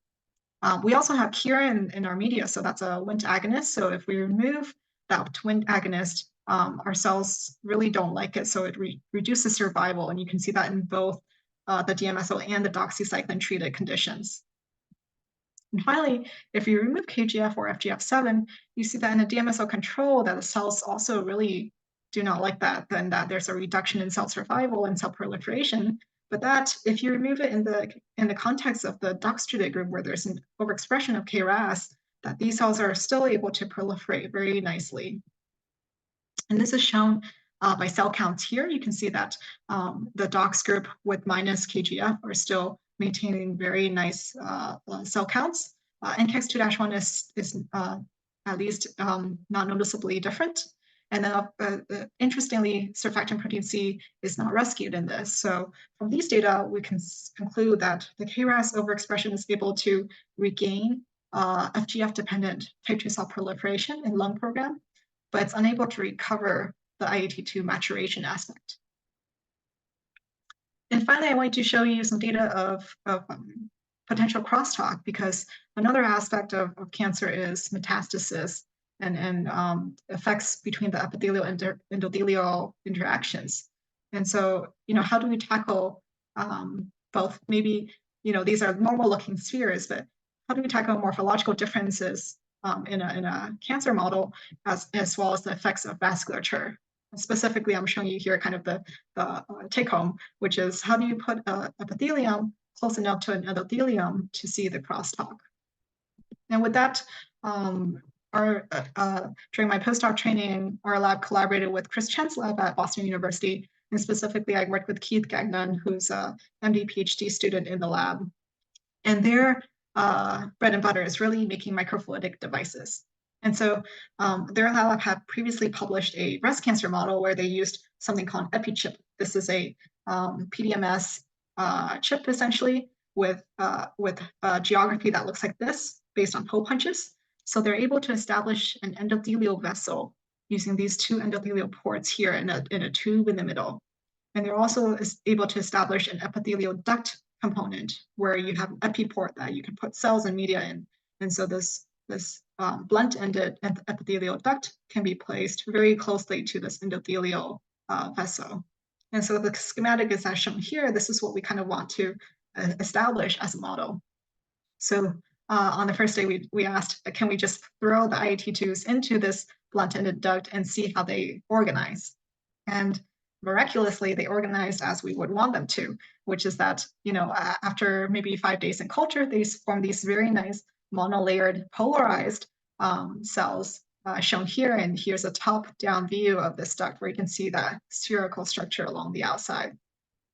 [SPEAKER 2] We also have Kira in our media, so that's a Wnt agonist. So if we remove that Wnt agonist, our cells really don't like it, so it reduces survival, and you can see that in both the DMSO and the doxycycline treated conditions. And finally, if you remove KGF or FGF7, you see that in the DMSO control that the cells also really do not like that, then that there's a reduction in cell survival and cell proliferation. But that, if you remove it in the context of the dox-treated group where there's an overexpression of KRAS, that these cells are still able to proliferate very nicely. And this is shown by cell counts here. You can see that the dox group with minus KGF are still maintaining very nice cell counts. NKX2-1 is at least not noticeably different. And then interestingly, surfactant protein C is not rescued in this. So from these data, we can conclude that the KRAS overexpression is able to regain FGF-dependent type 2 cell proliferation in lung program, but it's unable to recover the IAT2 maturation aspect. And finally, I want to show you some data of potential crosstalk, because another aspect of cancer is metastasis and effects between the epithelial and endothelial interactions. And so, how do we tackle both? Maybe, these are normal looking spheres, but how do we tackle morphological differences in a cancer model as well as the effects of vasculature? Specifically, I'm showing you here kind of the take home, which is how do you put an epithelium close enough to an endothelium to see the crosstalk? And with that, during my postdoc training, our lab collaborated with Chris Chen's lab at Boston University. And specifically, I worked with Keith Gagnon, who's a MD PhD student in the lab. And their bread and butter is really making microfluidic devices. And so their lab had previously published a breast cancer model where they used something called EpiChip. This is a PDMS chip, essentially, with geography that looks like this, based on hole punches. So they're able to establish an endothelial vessel using these two endothelial ports here in a tube in the middle. And they're also able to establish an epithelial duct component where you have an epiport that you can put cells and media in. And so this blunt-ended epithelial duct can be placed very closely to this endothelial vessel. And so the schematic is as shown here. This is what we kind of want to establish as a model. So on the first day, we asked, can we just throw the IAT2s into this blunt-ended duct and see how they organize? And miraculously, they organized as we would want them to, which is that, after maybe 5 days in culture, they form these very nice monolayered polarized cells shown here. And here's a top-down view of this duct where you can see that spherical structure along the outside.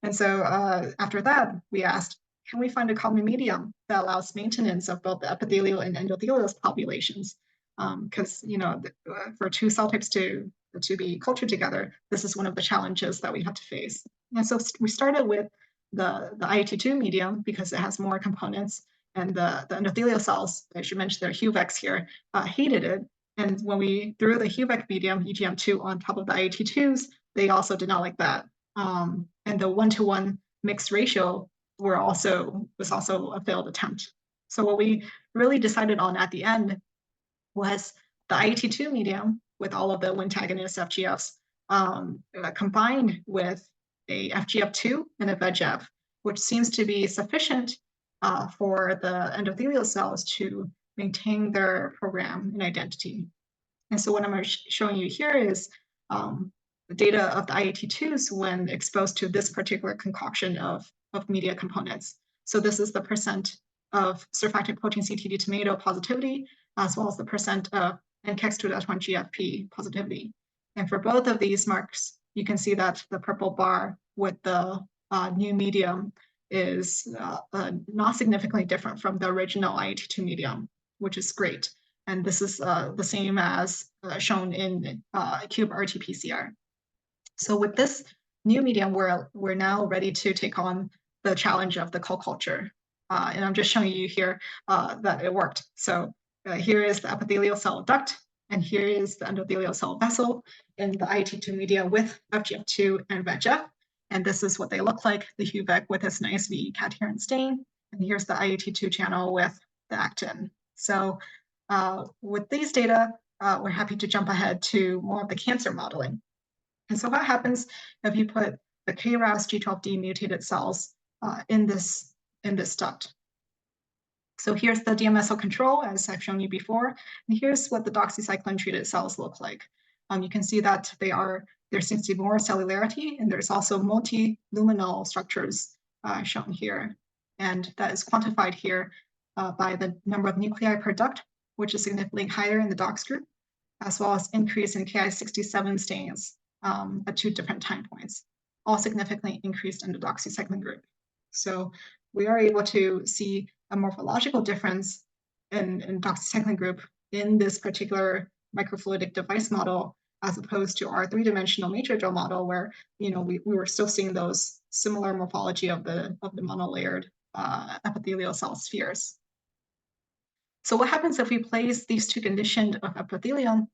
[SPEAKER 2] And so after that, we asked, can we find a common medium that allows maintenance of both the epithelial and endothelial populations? Because, for two cell types to be cultured together, this is one of the challenges that we have to face. And so we started with the IAT2 medium because it has more components, and the endothelial cells, I should mention their HUVECs here, hated it. And when we threw the HUVEC medium, EGM2, on top of the IAT2s, they also did not like that. And the 1-to-1 mixed ratio was also a failed attempt. So what we really decided on at the end was the IAT2 medium with all of the Wnt agonist FGFs combined with a FGF2 and a VEGF, which seems to be sufficient for the endothelial cells to maintain their program and identity. And so what I'm showing you here is the data of the IAT2s when exposed to this particular concoction of media components. So this is the percent of surfactant protein CTD tomato positivity, as well as the percent of NKX2-1 GFP positivity. And for both of these marks, you can see that the purple bar with the new medium is not significantly different from the original IAT2 medium, which is great. And this is the same as shown in cube RT-PCR. So with this new medium, we're now ready to take on the challenge of the co-culture. And I'm just showing you here that it worked. So here is the epithelial cell duct, and here is the endothelial cell vessel in the IAT2 media with FGF2 and VEGF. And this is what they look like, the HUVEC with its nice VE cadherin stain. And here's the IAT2 channel with the actin. So with these data, we're happy to jump ahead to more of the cancer modeling. And so what happens if you put the KRAS G12D mutated cells in this duct? So here's the DMSO control, as I've shown you before, and here's what the doxycycline-treated cells look like. You can see that there seems to be more cellularity, and there's also multi-luminal structures shown here. And that is quantified here by the number of nuclei per duct, which is significantly higher in the dox group, as well as increase in Ki-67 stains at 2 different time points, all significantly increased in the doxycycline group. So we are able to see a morphological difference in doxycycline group in this particular microfluidic device model, as opposed to our 3-dimensional matrigel model, where we were still seeing those similar morphology of the monolayered epithelial cell spheres. So what happens if we place these 2 conditioned of epithelium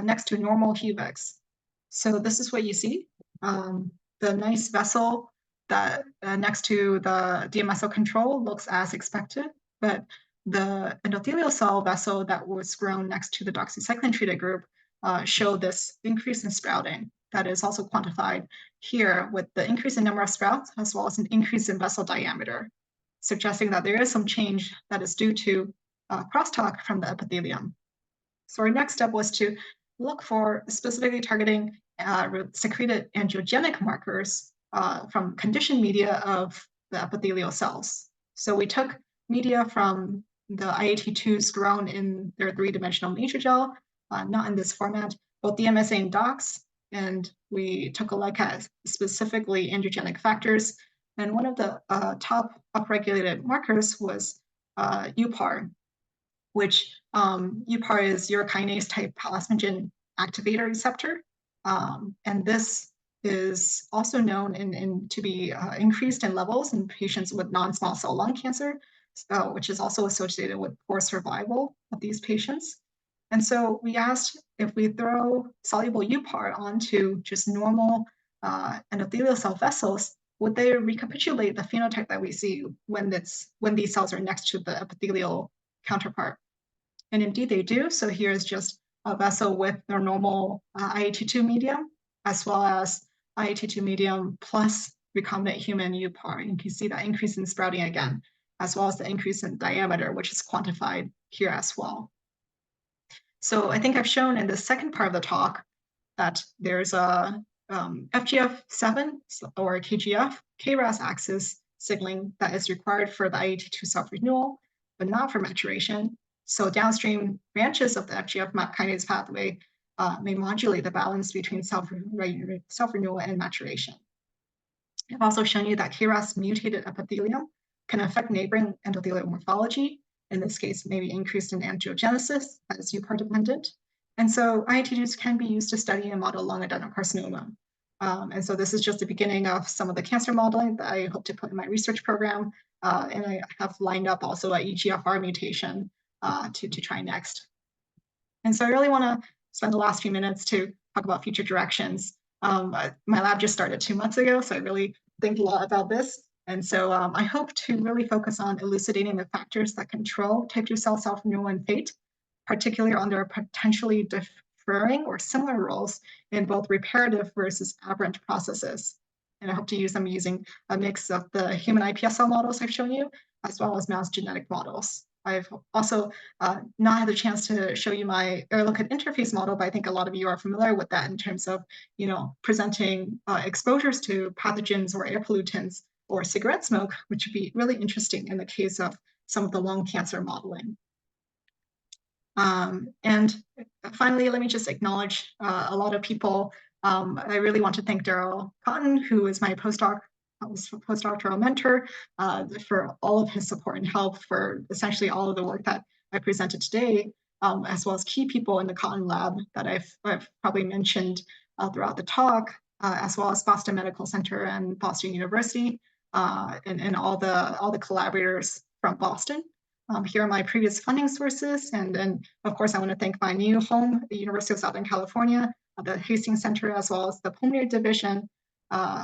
[SPEAKER 2] next to normal HUVECs? So this is what you see. The nice vessel that next to the DMSO control looks as expected, but the endothelial cell vessel that was grown next to the doxycycline treated group showed this increase in sprouting that is also quantified here with the increase in number of sprouts as well as an increase in vessel diameter, suggesting that there is some change that is due to crosstalk from the epithelium. So our next step was to look for specifically targeting secreted angiogenic markers from conditioned media of the epithelial cells. So we took media from the IAT2s grown in their 3-dimensional matrigel, not in this format, both DMSA and DOX, and we took a look at specifically angiogenic factors. And one of the top upregulated markers was UPAR, which UPAR is urokinase type plasminogen activator receptor. And this is also known to be increased in levels in patients with non-small cell lung cancer, which is also associated with poor survival of these patients. And so we asked if we throw soluble UPAR onto just normal endothelial cell vessels, would they recapitulate the phenotype that we see when these cells are next to the epithelial counterpart? And indeed they do. So here's just a vessel with their normal IAT2 medium, as well as IAT2 medium plus recombinant human UPAR. And you can see that increase in sprouting again, as well as the increase in diameter, which is quantified here as well. So I think I've shown in the second part of the talk that there's a FGF7 or KGF, KRAS axis signaling that is required for the IAT2 self-renewal, but not for maturation. So downstream branches of the FGF MAP kinase pathway may modulate the balance between self-renewal and maturation. I've also shown you that KRAS mutated epithelium can affect neighboring endothelial morphology, in this case, maybe increased in angiogenesis as UPAR dependent. And so IAT2s can be used to study and model lung adenocarcinoma. And so this is just the beginning of some of the cancer modeling that I hope to put in my research program. And I have lined up also an EGFR mutation to try next. And so I really want to spend the last few minutes to talk about future directions. My lab just started 2 months ago, so I really think a lot about this. And so I hope to really focus on elucidating the factors that control type 2 cell self-renewal and fate, particularly on their potentially differing or similar roles in both reparative versus aberrant processes. And I hope to use them using a mix of the human iPSC models I've shown you, as well as mouse genetic models. I've also not had the chance to show you my air-liquid interface model, but I think a lot of you are familiar with that in terms of, presenting exposures to pathogens or air pollutants or cigarette smoke, which would be really interesting in the case of some of the lung cancer modeling. And finally, let me just acknowledge a lot of people. I really want to thank Darrell Kotton, who is my postdoctoral mentor, for all of his support and help for essentially all of the work that I presented today, as well as key people in the Kotton lab that I've probably mentioned throughout the talk, as well as Boston Medical Center and Boston University, and all the collaborators from Boston. Here are my previous funding sources, and then of course I want to thank my new home, the University of Southern California, the Hastings Center, as well as the Pulmonary Division,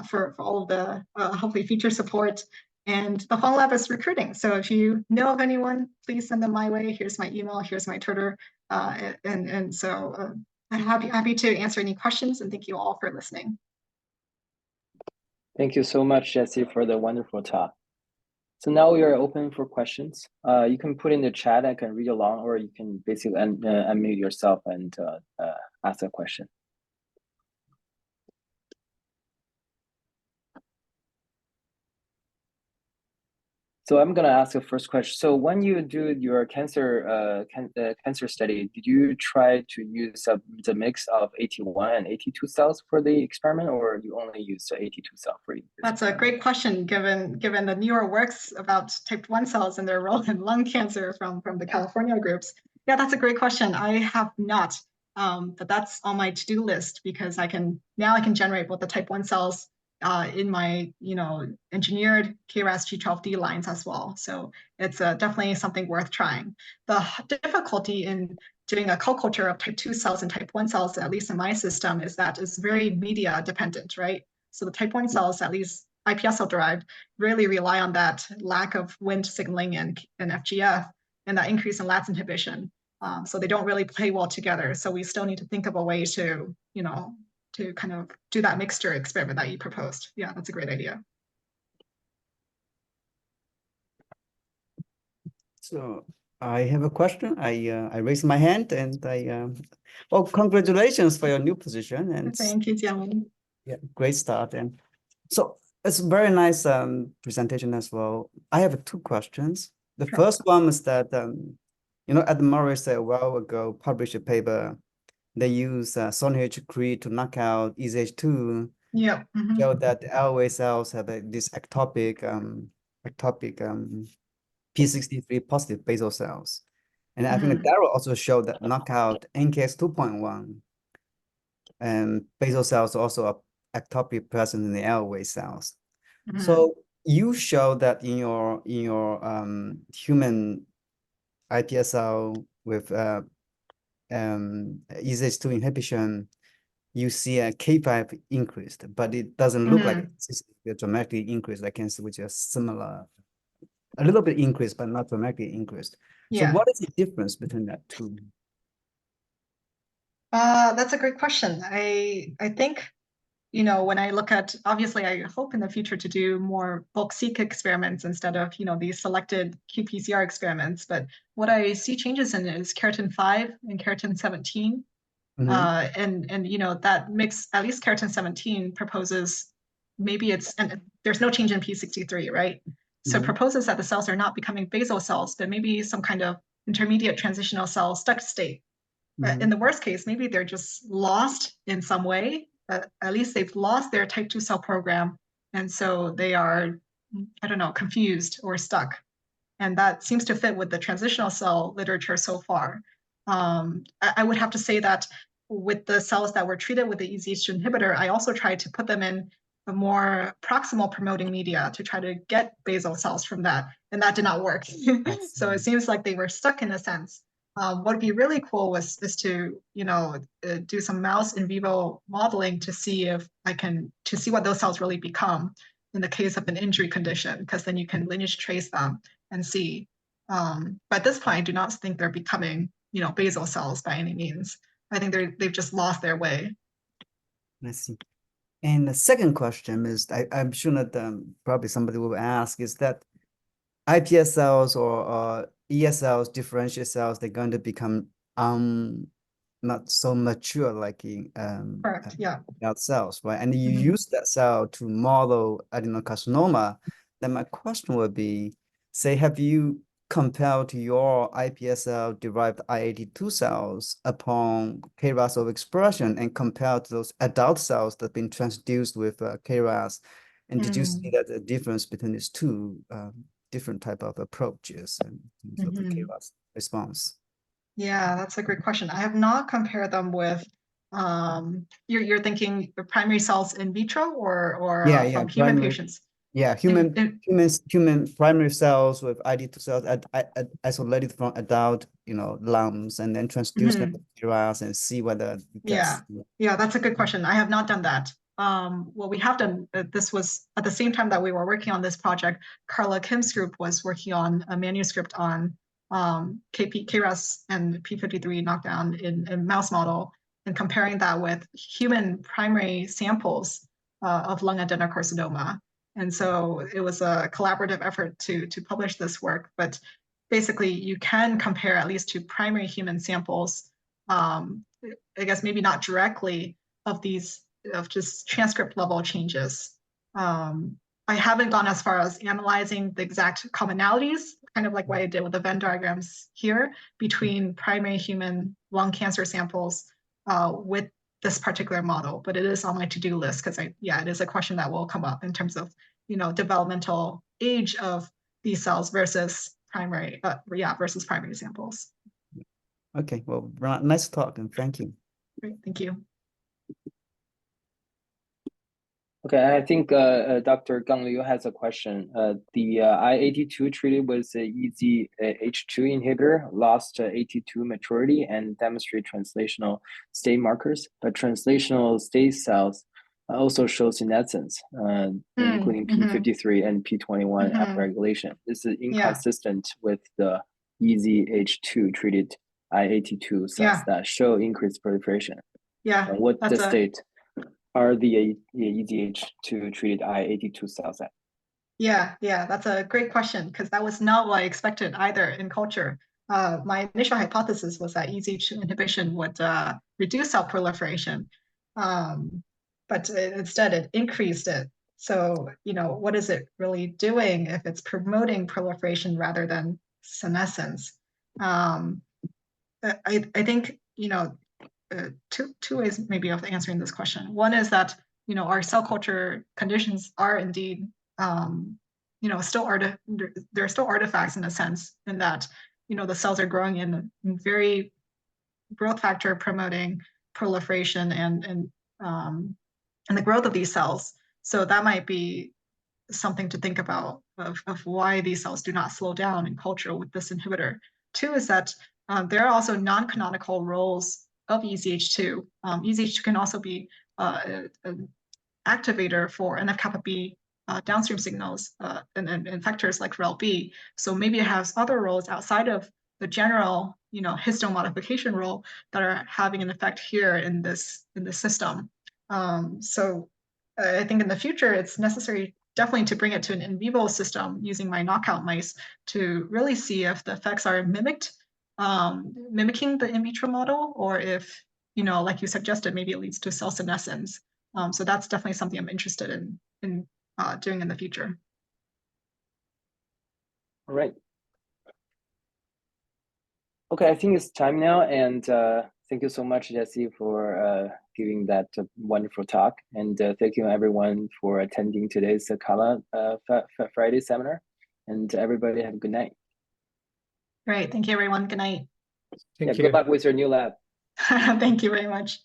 [SPEAKER 2] for all of the hopefully future support, And the Huang Lab is recruiting. So if you know of anyone, please send them my way. Here's my email, here's my Twitter. So I'm happy to answer any questions, and thank you all for listening.
[SPEAKER 1] Thank you so much, Jessie, for the wonderful talk. So now we are open for questions. You can put in the chat, I can read along, or you can basically unmute yourself and ask a question. So I'm gonna ask the first question. So when you do your cancer study, did you try to use the mix of AT1 and AT2 cells for the experiment, or you only use the AT2 cell for this
[SPEAKER 2] That's
[SPEAKER 1] experiment?
[SPEAKER 2] a great question, given the newer works about type 1 cells and their role in lung cancer from the California groups. Yeah, that's a great question. I have not, but that's on my to-do list because I can generate both the type 1 cells in my engineered KRAS G12D lines as well. So it's definitely something worth trying. The difficulty in doing a co-culture of type 2 cells and type 1 cells, at least in my system, is that it's very media dependent, right? So the type 1 cells, at least iPSCs-derived, really rely on that lack of Wnt signaling and FGF and that increase in LATS inhibition. So they don't really play well together. So we still need to think of a way to, to kind of do that mixture experiment that you proposed. Yeah, that's a great idea.
[SPEAKER 3] So I have a question. I raised my hand and well, congratulations for your new position. And
[SPEAKER 2] thank you, Jianwen.
[SPEAKER 3] Yeah, great start. And so it's a very nice presentation as well. I have two questions. The first one is that, Ed Morris a while ago published a paper. They use Sonhage-Cree to knock out EZH2.
[SPEAKER 2] Yeah.
[SPEAKER 3] Show that the airway cells have this ectopic P63 positive basal cells. And I think Darrell also showed that knockout NKX 2.1 and basal cells also are ectopically present in the airway cells. So you show that in your human iPSL with EZH2 inhibition, you see a K5 increased, but it doesn't look like it's dramatically increased. I can see which is similar, a little bit increased, but not dramatically increased. Yeah. So what is the difference between that two?
[SPEAKER 2] That's a great question. I think, when I look at, obviously, I hope in the future to do more bulk-seq experiments instead of, these selected qPCR experiments. But what I see changes in is keratin 5 and keratin 17. And that mix, at least keratin 17 proposes and there's no change in P63, right? So it proposes that the cells are not becoming basal cells, but maybe some kind of intermediate transitional cell stuck state. But in the worst case, maybe they're just lost in some way. At least they've lost their type 2 cell program. And so they are, I don't know, confused or stuck. And that seems to fit with the transitional cell literature so far. I would have to say that with the cells that were treated with the EZH2 inhibitor, I also tried to put them in a more proximal promoting media to try to get basal cells from that. And that did not work. So it seems like they were stuck in a sense. What would be really cool is to do some mouse in vivo modeling to see what those cells really become in the case of an injury condition, because then you can lineage trace them and see. But at this point, I do not think they're becoming basal cells by any means. I think they've just lost their way.
[SPEAKER 3] I see. And the second question is, I'm sure that probably somebody will ask, is that iPS cells or ES cells, differentiate cells, they're going to become not so mature like in
[SPEAKER 2] Correct, yeah.
[SPEAKER 3] cells, right? And you use that cell to model adenocarcinoma. Then my question would be, say, have you compared your iPSL-derived I82 cells upon KRAS overexpression and compared to those adult cells that have been transduced with KRAS? And did you see that the difference between these two different type of approaches in terms of the KRAS response?
[SPEAKER 2] Yeah, that's a great question. I have not compared them with, you're thinking the primary cells in vitro or from human patients?
[SPEAKER 3] Yeah, human primary cells with ID2 cells isolated from adult, lungs, and then transduce them with KRAS and see whether
[SPEAKER 2] Yeah, that's a good question. I have not done that. what we have done, this was at the same time that we were working on this project, Carla Kim's group was working on a manuscript on KRAS and P53 knockdown in mouse model, and comparing that with human primary samples of lung adenocarcinoma. And so it was a collaborative effort to publish this work, but basically you can compare at least to primary human samples, I guess maybe not directly of just transcript level changes. I haven't gone as far as analyzing the exact commonalities, kind of like what I did with the Venn diagrams here, between primary human lung cancer samples with this particular model, but it is on my to-do list because it is a question that will come up in terms of, developmental age of these cells versus primary samples.
[SPEAKER 3] Okay, well, nice talk and thank you.
[SPEAKER 2] Great, thank you.
[SPEAKER 1] Okay, I think Dr. Gang Liu has a question. The I-82 treated with the EZH2 inhibitor lost AT2 maturity and demonstrate translational state markers, but translational state cells also show senescence, including P53 and P21 upregulation. This is inconsistent with the EZH2 treated I-82 cells that show increased proliferation.
[SPEAKER 2] Yeah,
[SPEAKER 1] and what the state are the EZH2 treated I-82 cells at?
[SPEAKER 2] Yeah, that's a great question because that was not what I expected either in culture. My initial hypothesis was that EZH2 inhibition would reduce cell proliferation, but instead it increased it. So, what is it really doing if it's promoting proliferation rather than senescence? I think, two ways maybe of answering this question. One is that, our cell culture conditions are indeed, there are still artifacts in a sense in that, the cells are growing in very growth factor promoting proliferation and the growth of these cells. So that might be something to think about of why these cells do not slow down in culture with this inhibitor. Two is that there are also non-canonical roles of EZH2. EZH2 can also be an activator for NF-kappa B downstream signals and factors like REL-B. So maybe it has other roles outside of the general, histone modification role that are having an effect here in this system. So I think in the future it's necessary definitely to bring it to an in vivo system using my knockout mice to really see if the effects are mimicking the in vitro model, or if, like you suggested, maybe it leads to cell senescence. So that's definitely something I'm interested in doing in the future.
[SPEAKER 1] All right. Okay, I think it's time now, and thank you so much, Jessie, for giving that wonderful talk, and thank you everyone for attending today's CALA Friday seminar, and everybody have a good night.
[SPEAKER 2] Great, thank you everyone, good night.
[SPEAKER 1] Good luck with your new lab.
[SPEAKER 2] Thank you very much.